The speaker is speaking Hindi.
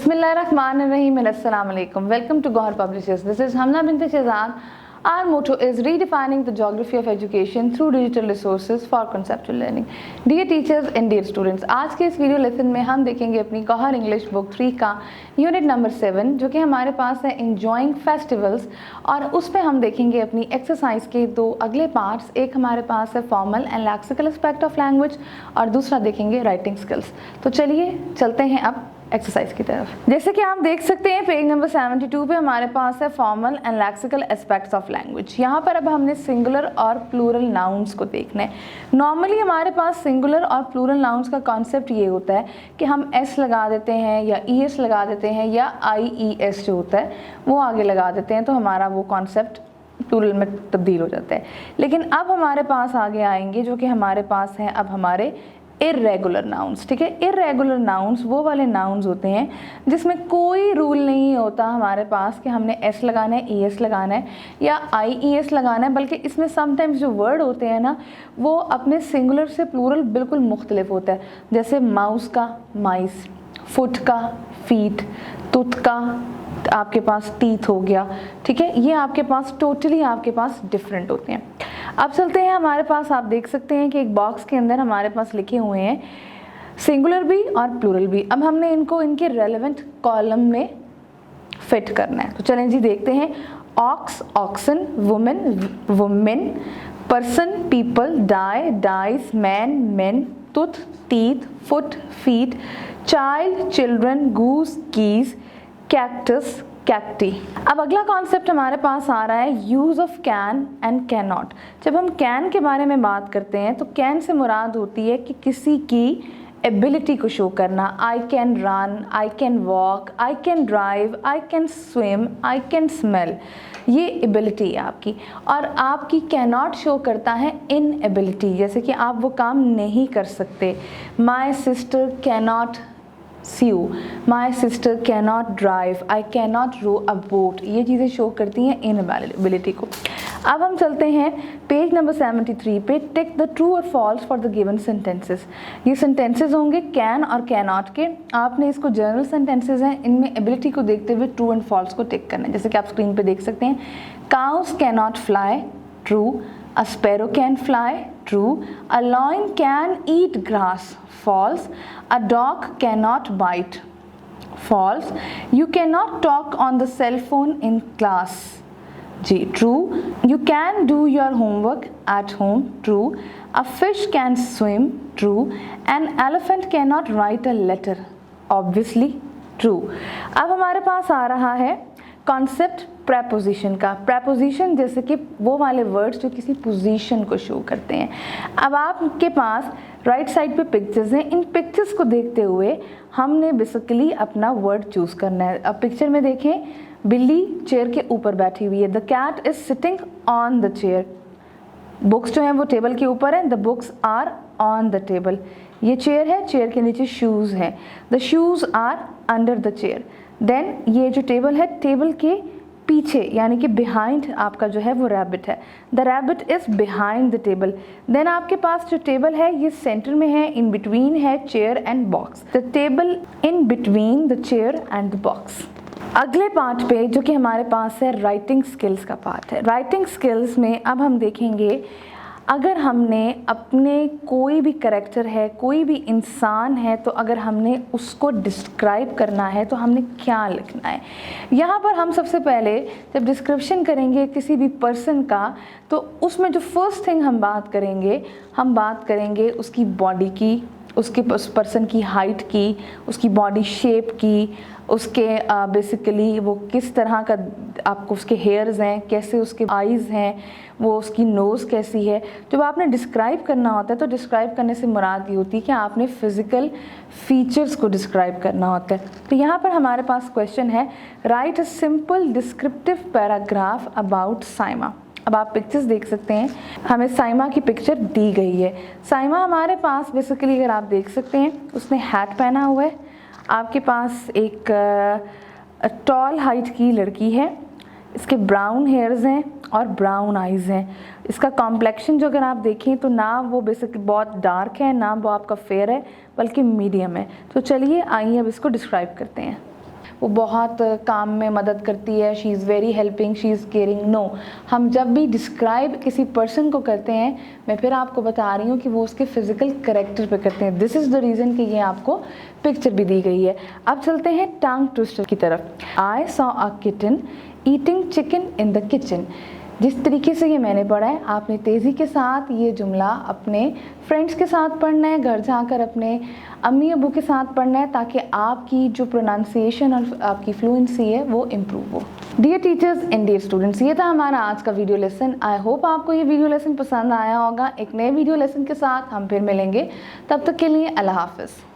Bismillahirrahmanirrahim and Assalamu alaikum. Welcome to Gohar Publishers. This is Hamna bint Shehzad. Our motto is redefining the geography of education through digital resources for conceptual learning. Dear teachers and dear students, आज के इस वीडियो लेसन में हम देखेंगे अपनी गौहर इंग्लिश बुक 3 का यूनिट नंबर 7 जो कि हमारे पास है enjoying festivals, और उस पर हम देखेंगे अपनी एक्सरसाइज के दो अगले पार्ट्स। एक हमारे पास है formal and lexical aspect of language और दूसरा देखेंगे राइटिंग स्किल्स। तो चलिए चलते हैं अब एक्सरसाइज की तरफ। जैसे कि आप देख सकते हैं पेज नंबर 72 पे हमारे पास है formal and lexical aspects of language. यहाँ पर अब हमने सिंगुलर और प्लूरल नाउन्स को देखना है। नॉर्मली हमारे पास सिंगुलर और प्लूरल नाउन्स का कॉन्सेप्ट ये होता है कि हम एस लगा देते हैं या ई एस लगा देते हैं या आई ई एस जो होता है वो आगे लगा देते हैं, तो हमारा वो कॉन्सेप्ट प्लूरल में तब्दील हो जाता है। लेकिन अब हमारे पास आगे आएंगे जो कि हमारे पास हैं अब हमारे इर्रेगुलर नाउन्स। ठीक है, इर्रेगुलर नाउन्स वो वाले नाउन्स होते हैं जिसमें कोई रूल नहीं होता हमारे पास कि हमने एस लगाना है, ई एस लगाना है या आई ई एस लगाना है, बल्कि इसमें समटाइम्स जो वर्ड होते हैं ना वो अपने सिंगुलर से प्लूरल बिल्कुल मुख्तलिफ होता है। जैसे माउस का माइस, फुट का फीट, तुत का आपके पास टीथ हो गया। ठीक है, ये आपके पास टोटली आपके पास डिफरेंट होते हैं। अब चलते हैं हमारे पास, आप देख सकते हैं कि एक बॉक्स के अंदर हमारे पास लिखे हुए हैं सिंगुलर भी और प्लूरल भी। अब हमने इनको इनके रेलेवेंट कॉलम में फिट करना है। तो चलें जी देखते हैं। Ox oxen, woman women, person people, die dice, man men, tooth teeth, foot feet, child children, goose geese, cactus cacti. अब अगला कॉन्सेप्ट हमारे पास आ रहा है use of can and cannot. जब हम कैन के बारे में बात करते हैं तो कैन से मुराद होती है कि किसी की एबिलिटी को शो करना। I can run, I can walk, I can drive, I can swim, I can smell, ये एबिलिटी है आपकी। और आपकी कैन नॉट शो करता है इन एबिलिटी, जैसे कि आप वो काम नहीं कर सकते। My sister can not sew, my sister cannot drive, I cannot row a boat, ये चीज़ें शो करती हैं इनएबिलिटी को। अब हम चलते हैं पेज नंबर 73 पे। टिक द ट्रू और false for the given sentences. ये सेंटेंसेस होंगे कैन और कैन नॉट के। आपने इसको जनरल सेंटेंसेस हैं, इनमें एबिलिटी को देखते हुए ट्रू एंड फॉल्स को टिक करना है। जैसे कि आप स्क्रीन पे देख सकते हैं, cows can not fly, true. A sparrow can fly, true. A lion can eat grass, false. A dog cannot bite, false. You cannot talk on the cell phone in class, G, true. You can do your homework at home, true. A fish can swim, true. An elephant cannot write a letter, obviously, true. अब हमारे पास आ रहा है कॉन्सेप्ट प्रेपोजिशन का। प्रेपोजिशन जैसे कि वो वाले वर्ड्स जो किसी पोजीशन को शो करते हैं। अब आपके पास राइट साइड पे पिक्चर्स हैं, इन पिक्चर्स को देखते हुए हमने बेसिकली अपना वर्ड चूज़ करना है। अब पिक्चर में देखें, बिल्ली चेयर के ऊपर बैठी हुई है, the cat is sitting on the chair. Books जो हैं वो टेबल के ऊपर हैं, the books are on the table. ये चेयर है, चेयर के नीचे शूज़ हैं, the shoes are under the chair. Then ये जो टेबल है, टेबल के पीछे यानी कि बिहाइंड आपका जो है वो रैबिट है, the rabbit is behind the table. Then आपके पास जो टेबल है ये सेंटर में है, इन बिटवीन है chair and box, the table in between the chair and the box. अगले पार्ट पे जो कि हमारे पास है राइटिंग स्किल्स का पार्ट है। राइटिंग स्किल्स में अब हम देखेंगे अगर हमने अपने कोई भी कैरेक्टर है, कोई भी इंसान है, तो अगर हमने उसको डिस्क्राइब करना है तो हमने क्या लिखना है। यहाँ पर हम सबसे पहले जब डिस्क्रिप्शन करेंगे किसी भी पर्सन का तो उसमें जो फर्स्ट थिंग हम बात करेंगे उसकी बॉडी की, उसके पर्सन की हाइट की, उसकी बॉडी शेप की, उसके बेसिकली वो किस तरह का आपको उसके हेयर्स हैं, कैसे उसके आईज़ हैं, वो उसकी नोज़ कैसी है। जब आपने डिस्क्राइब करना होता है तो डिस्क्राइब करने से मुराद ये होती है कि आपने फ़िज़िकल फीचर्स को डिस्क्राइब करना होता है। तो यहाँ पर हमारे पास क्वेश्चन है, right a simple descriptive paragraph about Saima. अब आप पिक्चर्स देख सकते हैं, हमें साइमा की पिक्चर दी गई है। साइमा हमारे पास बेसिकली अगर आप देख सकते हैं उसने हैट पहना हुआ है, आपके पास एक टॉल हाइट की लड़की है, इसके ब्राउन हेयर्स हैं और ब्राउन आइज़ हैं। इसका कॉम्प्लेक्शन जो अगर आप देखें तो ना वो बेसिकली बहुत डार्क है ना वो आपका फेयर है, बल्कि मीडियम है। तो चलिए आइए अब इसको डिस्क्राइब करते हैं। वो बहुत काम में मदद करती है, she is very helping, she is caring. No, हम जब भी डिस्क्राइब किसी पर्सन को करते हैं, मैं फिर आपको बता रही हूँ कि वो उसके फिजिकल कैरेक्टर पे करते हैं। दिस इज़ द रीज़न कि ये आपको पिक्चर भी दी गई है। अब चलते हैं टंग ट्विस्टर की तरफ। I saw a kitten eating chicken in the kitchen. जिस तरीके से ये मैंने पढ़ा है, आपने तेज़ी के साथ ये जुमला अपने फ्रेंड्स के साथ पढ़ना है, घर जाकर अपने अम्मी अबू के साथ पढ़ना है, ताकि आपकी जो प्रोनाउंसिएशन और आपकी फ्लुएंसी है वो इम्प्रूव हो। Dear teachers and dear students, ये था हमारा आज का वीडियो लेसन। आई होप आपको ये वीडियो लेसन पसंद आया होगा। एक नए वीडियो लेसन के साथ हम फिर मिलेंगे, तब तक के लिए अल्लाह हाफ़िज़।